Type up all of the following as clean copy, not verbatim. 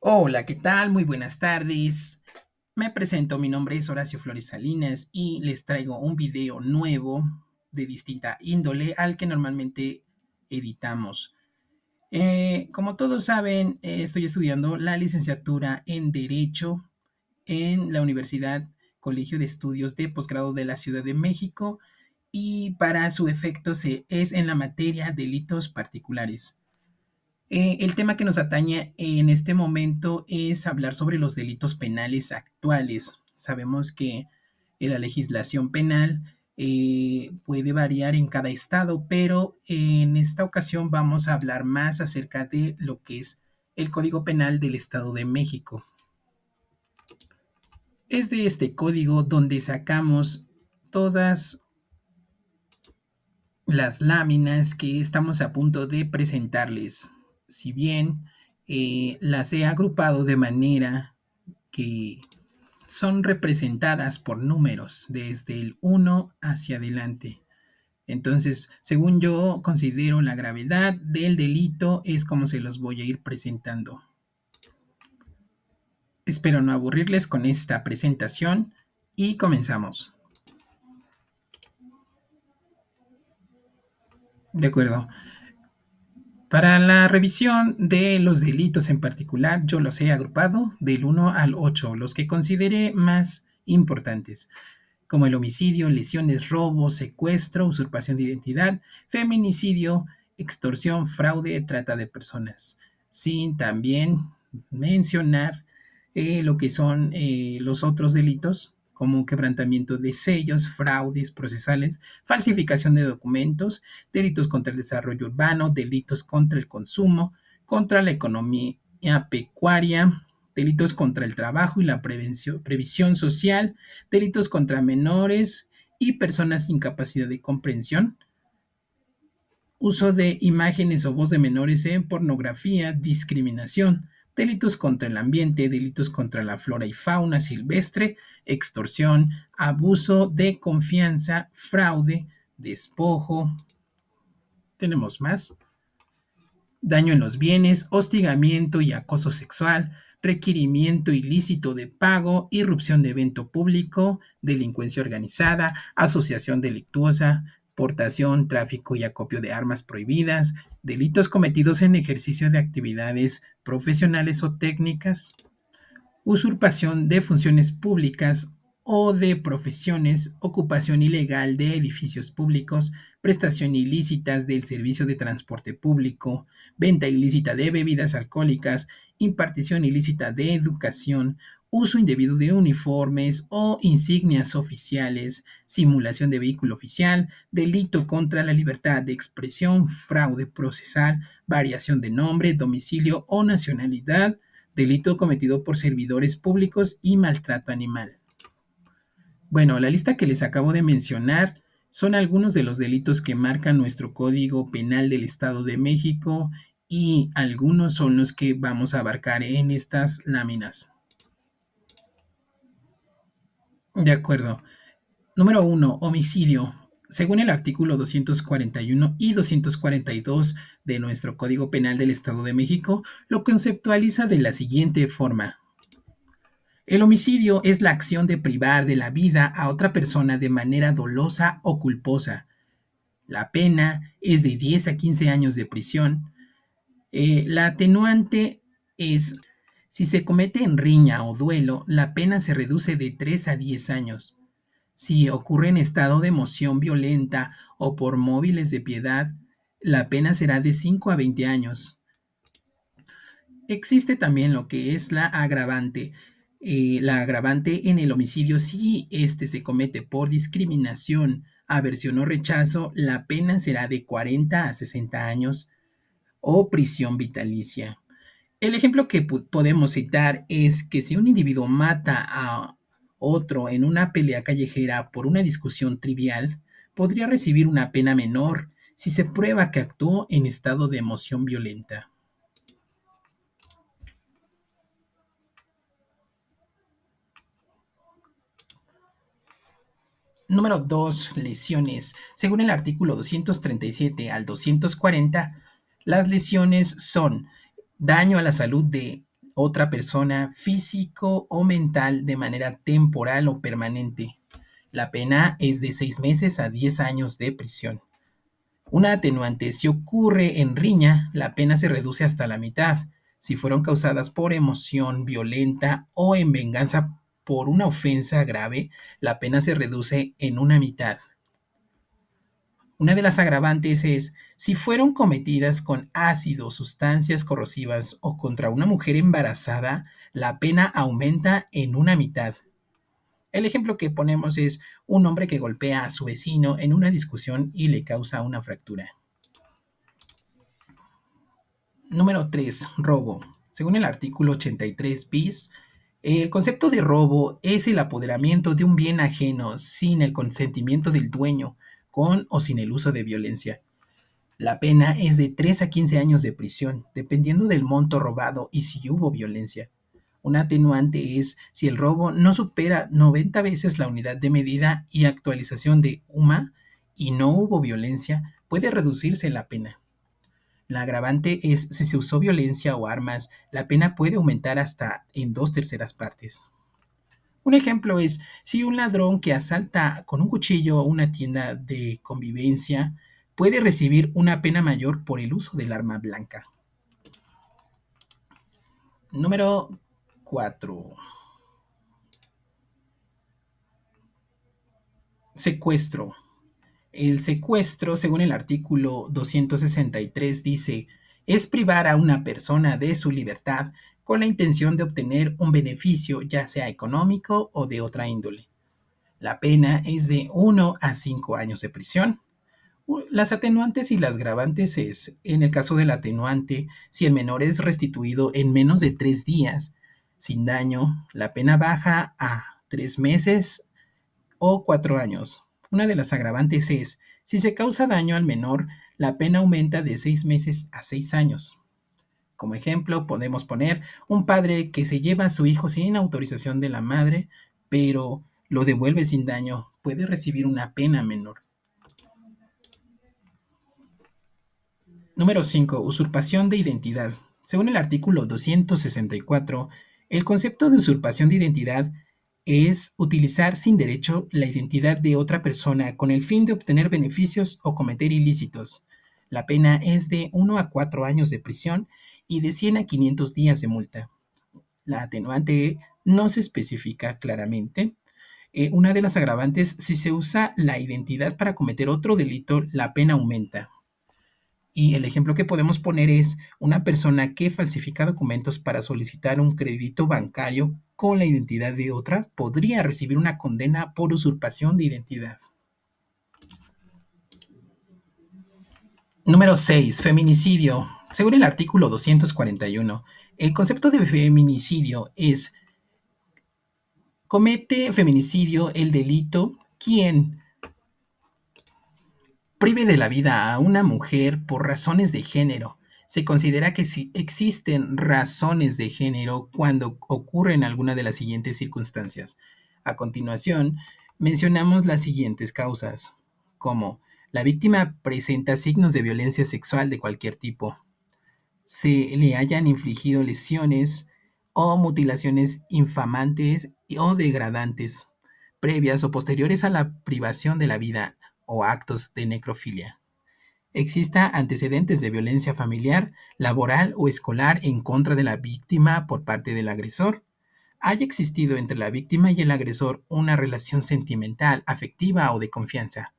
Hola, ¿qué tal? Muy buenas tardes. Me presento, mi nombre es Horacio Flores Salinas y les traigo un video nuevo de distinta índole al que normalmente editamos. Como todos saben, estoy estudiando la licenciatura en Derecho en la Universidad Colegio de Estudios de Posgrado de la Ciudad de México y para su efecto es en la materia delitos particulares. El tema que nos atañe en este momento es hablar sobre los delitos penales actuales. Sabemos que la legislación penal puede variar en cada estado, pero en esta ocasión vamos a hablar más acerca de lo que es el Código Penal del Estado de México. Es de este código donde sacamos todas las láminas que estamos a punto de presentarles. Si bien las he agrupado de manera que son representadas por números desde el uno hacia adelante. Entonces, según yo considero la gravedad del delito es como se los voy a ir presentando. Espero no aburrirles con esta presentación y comenzamos. De acuerdo. Para la revisión de los delitos en particular, yo los he agrupado del 1 al 8, los que consideré más importantes, como el homicidio, lesiones, robo, secuestro, usurpación de identidad, feminicidio, extorsión, fraude, trata de personas, sin también mencionar lo que son los otros delitos, como quebrantamiento de sellos, fraudes procesales, falsificación de documentos, delitos contra el desarrollo urbano, delitos contra el consumo, contra la economía pecuaria, delitos contra el trabajo y la previsión social, delitos contra menores y personas sin capacidad de comprensión, uso de imágenes o voz de menores en pornografía, discriminación, delitos contra el ambiente, delitos contra la flora y fauna silvestre, extorsión, abuso de confianza, fraude, despojo. Tenemos más. Daño en los bienes, hostigamiento y acoso sexual, requerimiento ilícito de pago, irrupción de evento público, delincuencia organizada, asociación delictuosa, portación, tráfico y acopio de armas prohibidas, delitos cometidos en ejercicio de actividades profesionales o técnicas, usurpación de funciones públicas o de profesiones, ocupación ilegal de edificios públicos, prestación ilícitas del servicio de transporte público, venta ilícita de bebidas alcohólicas, impartición ilícita de educación, uso indebido de uniformes o insignias oficiales, simulación de vehículo oficial, delito contra la libertad de expresión, fraude procesal, variación de nombre, domicilio o nacionalidad, delito cometido por servidores públicos y maltrato animal. Bueno, la lista que les acabo de mencionar son algunos de los delitos que marcan nuestro Código Penal del Estado de México y algunos son los que vamos a abarcar en estas láminas. De acuerdo. Número 1. Homicidio. Según el artículo 241 y 242 de nuestro Código Penal del Estado de México, lo conceptualiza de la siguiente forma. El homicidio es la acción de privar de la vida a otra persona de manera dolosa o culposa. La pena es de 10 a 15 años de prisión. La atenuante es, si se comete en riña o duelo, la pena se reduce de 3 a 10 años. Si ocurre en estado de emoción violenta o por móviles de piedad, la pena será de 5 a 20 años. Existe también lo que es la agravante. La agravante en el homicidio, si este se comete por discriminación, aversión o rechazo, la pena será de 40 a 60 años o prisión vitalicia. El ejemplo que podemos citar es que si un individuo mata a otro en una pelea callejera por una discusión trivial, podría recibir una pena menor si se prueba que actuó en estado de emoción violenta. Número 2. Lesiones. Según el artículo 237 al 240, las lesiones son daño a la salud de otra persona físico o mental de manera temporal o permanente. La pena es de 6 meses a 10 años de prisión. Una atenuante, si ocurre en riña, la pena se reduce hasta la mitad. Si fueron causadas por emoción violenta o en venganza por una ofensa grave, la pena se reduce en una mitad. Una de las agravantes es si fueron cometidas con ácido, sustancias corrosivas o contra una mujer embarazada, la pena aumenta en una mitad. El ejemplo que ponemos es un hombre que golpea a su vecino en una discusión y le causa una fractura. Número 3. Robo. Según el artículo 83 bis, el concepto de robo es el apoderamiento de un bien ajeno sin el consentimiento del dueño, con o sin el uso de violencia. La pena es de 3 a 15 años de prisión, dependiendo del monto robado y si hubo violencia. Un atenuante es si el robo no supera 90 veces la unidad de medida y actualización de UMA y no hubo violencia, puede reducirse la pena. La agravante es si se usó violencia o armas, la pena puede aumentar hasta en 2/3 partes. Un ejemplo es si un ladrón que asalta con un cuchillo una tienda de convivencia puede recibir una pena mayor por el uso del arma blanca. Número 4. Secuestro. El secuestro, según el artículo 263, dice, es privar a una persona de su libertad con la intención de obtener un beneficio, ya sea económico o de otra índole. La pena es de 1 a 5 años de prisión. Las atenuantes y las gravantes es, en el caso del atenuante, si el menor es restituido en menos de 3 días sin daño, la pena baja a 3 meses o 4 años. Una de las agravantes es, si se causa daño al menor, la pena aumenta de 6 meses a 6 años. Como ejemplo, podemos poner un padre que se lleva a su hijo sin autorización de la madre, pero lo devuelve sin daño, puede recibir una pena menor. Número 5. Usurpación de identidad. Según el artículo 264, el concepto de usurpación de identidad es utilizar sin derecho la identidad de otra persona con el fin de obtener beneficios o cometer ilícitos. La pena es de 1 a 4 años de prisión y de 100 a 500 días de multa. La atenuante no se especifica claramente. Una de las agravantes, si se usa la identidad para cometer otro delito, la pena aumenta. Y el ejemplo que podemos poner es una persona que falsifica documentos para solicitar un crédito bancario con la identidad de otra podría recibir una condena por usurpación de identidad. Número 6. Feminicidio. Según el artículo 241, el concepto de feminicidio es comete feminicidio el delito quien prive de la vida a una mujer por razones de género. Se considera que si existen razones de género cuando ocurren alguna de las siguientes circunstancias. A continuación, mencionamos las siguientes causas, como la víctima presenta signos de violencia sexual de cualquier tipo, se le hayan infligido lesiones o mutilaciones infamantes o degradantes, previas o posteriores a la privación de la vida o actos de necrofilia. Exista antecedentes de violencia familiar, laboral o escolar en contra de la víctima por parte del agresor. Haya existido entre la víctima y el agresor una relación sentimental, afectiva o de confianza.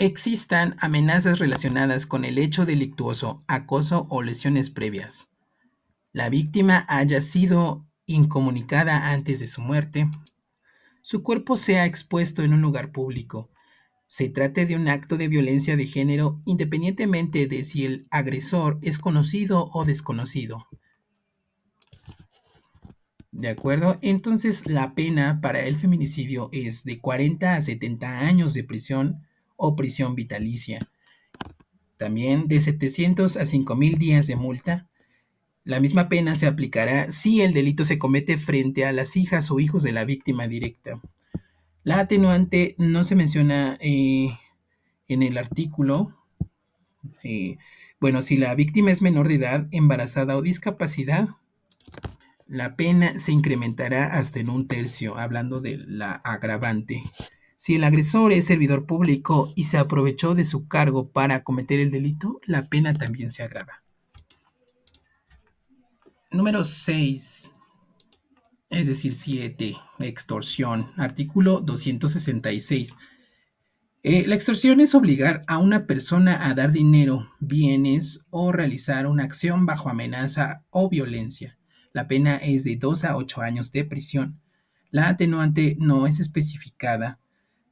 Existan amenazas relacionadas con el hecho delictuoso, acoso o lesiones previas. La víctima haya sido incomunicada antes de su muerte. Su cuerpo sea expuesto en un lugar público. Se trate de un acto de violencia de género independientemente de si el agresor es conocido o desconocido. ¿De acuerdo? Entonces la pena para el feminicidio es de 40 a 70 años de prisión o prisión vitalicia. También de 700 a 5,000 días de multa. La misma pena se aplicará si el delito se comete frente a las hijas o hijos de la víctima directa. La atenuante no se menciona en el artículo, eh, Bueno, si la víctima es menor de edad, embarazada o discapacidad, la pena se incrementará hasta en un tercio, hablando de la agravante. Si el agresor es servidor público y se aprovechó de su cargo para cometer el delito, la pena también se agrava. Número 6, es decir, 7, extorsión. Artículo 266. La extorsión es obligar a una persona a dar dinero, bienes o realizar una acción bajo amenaza o violencia. La pena es de 2 a 8 años de prisión. La atenuante no es especificada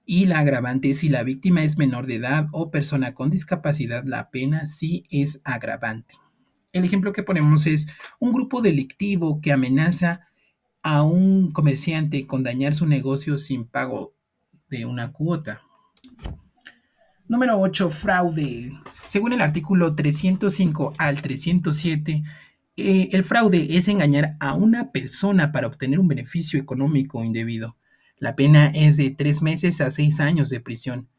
y la agravante, si la víctima es menor de edad o persona con discapacidad, la pena sí es agravante. El ejemplo que ponemos es un grupo delictivo que amenaza a un comerciante con dañar su negocio sin pago de una cuota. Número 8, fraude. Según el artículo 305 al 307, el fraude es engañar a una persona para obtener un beneficio económico indebido. La pena es de 3 meses a 6 años de prisión.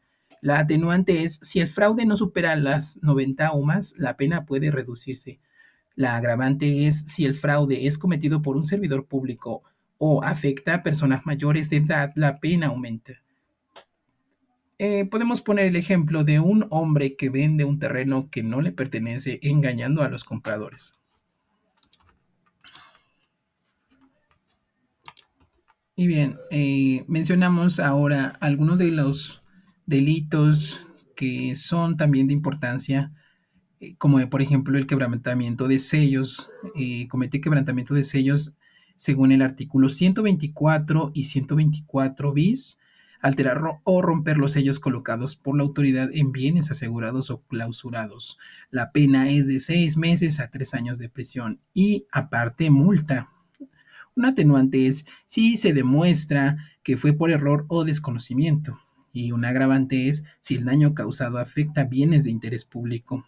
La atenuante es si el fraude no supera las 90 o más, la pena puede reducirse. La agravante es si el fraude es cometido por un servidor público o afecta a personas mayores de edad, la pena aumenta. Podemos poner el ejemplo de un hombre que vende un terreno que no le pertenece engañando a los compradores. Y bien, mencionamos ahora algunos de los delitos que son también de importancia, como por ejemplo el quebrantamiento de sellos. Comete quebrantamiento de sellos según el artículo 124 y 124 bis, alterar o romper los sellos colocados por la autoridad en bienes asegurados o clausurados. La pena es de 6 meses a 3 años de prisión y aparte multa. Un atenuante es si se demuestra que fue por error o desconocimiento. Y un agravante es si el daño causado afecta bienes de interés público.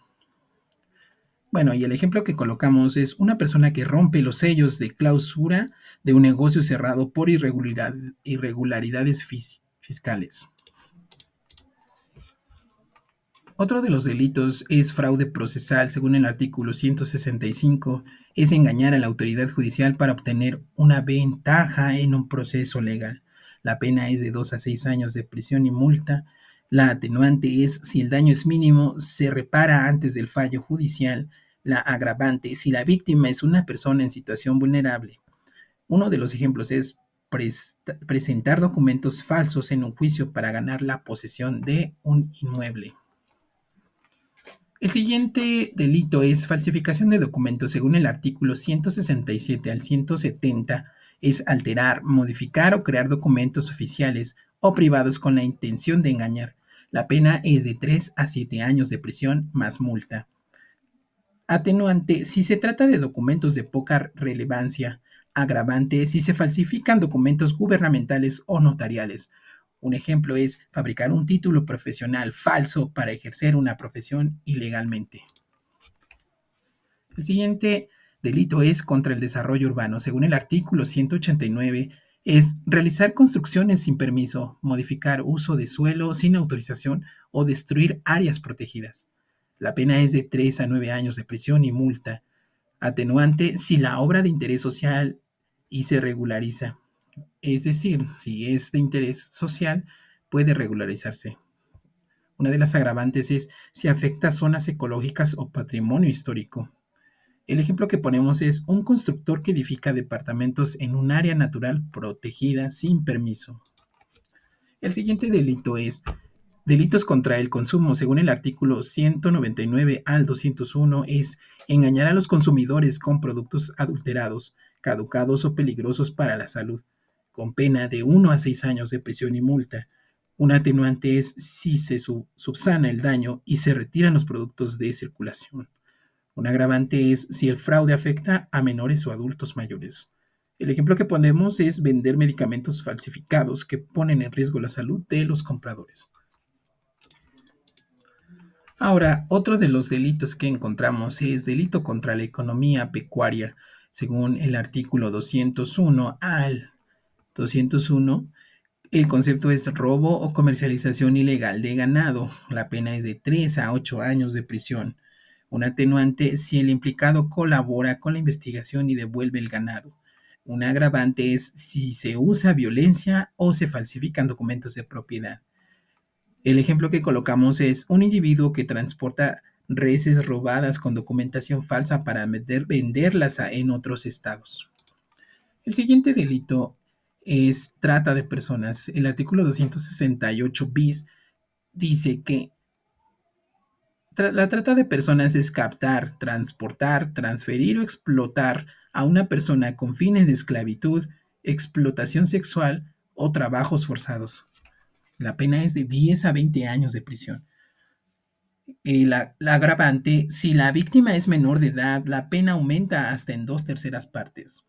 Bueno, y el ejemplo que colocamos es una persona que rompe los sellos de clausura de un negocio cerrado por irregularidades fiscales. Otro de los delitos es fraude procesal, según el artículo 165, es engañar a la autoridad judicial para obtener una ventaja en un proceso legal. La pena es de 2 a 6 años de prisión y multa. La atenuante es si el daño es mínimo, se repara antes del fallo judicial. La agravante, si la víctima es una persona en situación vulnerable. Uno de los ejemplos es presentar documentos falsos en un juicio para ganar la posesión de un inmueble. El siguiente delito es falsificación de documentos. Según el artículo 167 al 170, es alterar, modificar o crear documentos oficiales o privados con la intención de engañar. La pena es de 3 a 7 años de prisión más multa. Atenuante, si se trata de documentos de poca relevancia. Agravante, si se falsifican documentos gubernamentales o notariales. Un ejemplo es fabricar un título profesional falso para ejercer una profesión ilegalmente. El siguiente delito es contra el desarrollo urbano. Según el artículo 189, es realizar construcciones sin permiso, modificar uso de suelo sin autorización o destruir áreas protegidas. La pena es de 3 a 9 años de prisión y multa. Atenuante si la obra de interés social y se regulariza. Es decir, si es de interés social, puede regularizarse. Una de las agravantes es si afecta zonas ecológicas o patrimonio histórico. El ejemplo que ponemos es un constructor que edifica departamentos en un área natural protegida sin permiso. El siguiente delito es delitos contra el consumo. Según el artículo 199 al 201, es engañar a los consumidores con productos adulterados, caducados o peligrosos para la salud, con pena de 1 a 6 años de prisión y multa. Un atenuante es si se subsana el daño y se retiran los productos de circulación. Un agravante es si el fraude afecta a menores o adultos mayores. El ejemplo que ponemos es vender medicamentos falsificados que ponen en riesgo la salud de los compradores. Ahora, otro de los delitos que encontramos es delito contra la economía pecuaria. Según el artículo 201 al 201, el concepto es robo o comercialización ilegal de ganado. La pena es de 3 a 8 años de prisión. Un atenuante si el implicado colabora con la investigación y devuelve el ganado. Un agravante es si se usa violencia o se falsifican documentos de propiedad. El ejemplo que colocamos es un individuo que transporta reses robadas con documentación falsa para venderlas en otros estados. El siguiente delito es trata de personas. El artículo 268 bis dice que la trata de personas es captar, transportar, transferir o explotar a una persona con fines de esclavitud, explotación sexual o trabajos forzados. La pena es de 10 a 20 años de prisión. La agravante, si la víctima es menor de edad, la pena aumenta hasta en 2/3 partes.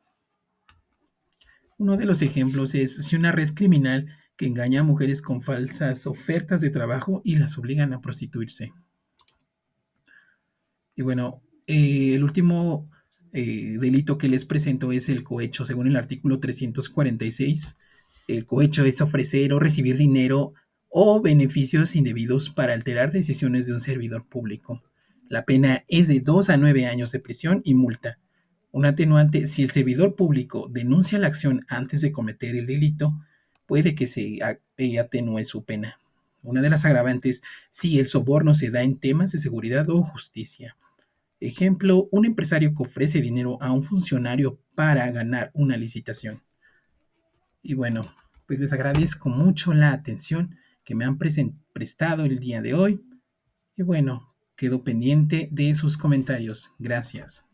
Uno de los ejemplos es si una red criminal que engaña a mujeres con falsas ofertas de trabajo y las obligan a prostituirse. Y bueno, el último delito que les presento es el cohecho. Según el artículo 346, el cohecho es ofrecer o recibir dinero o beneficios indebidos para alterar decisiones de un servidor público. La pena es de 2 a 9 años de prisión y multa. Un atenuante, si el servidor público denuncia la acción antes de cometer el delito, puede que se atenúe su pena. Una de las agravantes, si el soborno se da en temas de seguridad o justicia. Ejemplo, un empresario que ofrece dinero a un funcionario para ganar una licitación. Y bueno, pues les agradezco mucho la atención que me han prestado el día de hoy. Y bueno, quedo pendiente de sus comentarios. Gracias.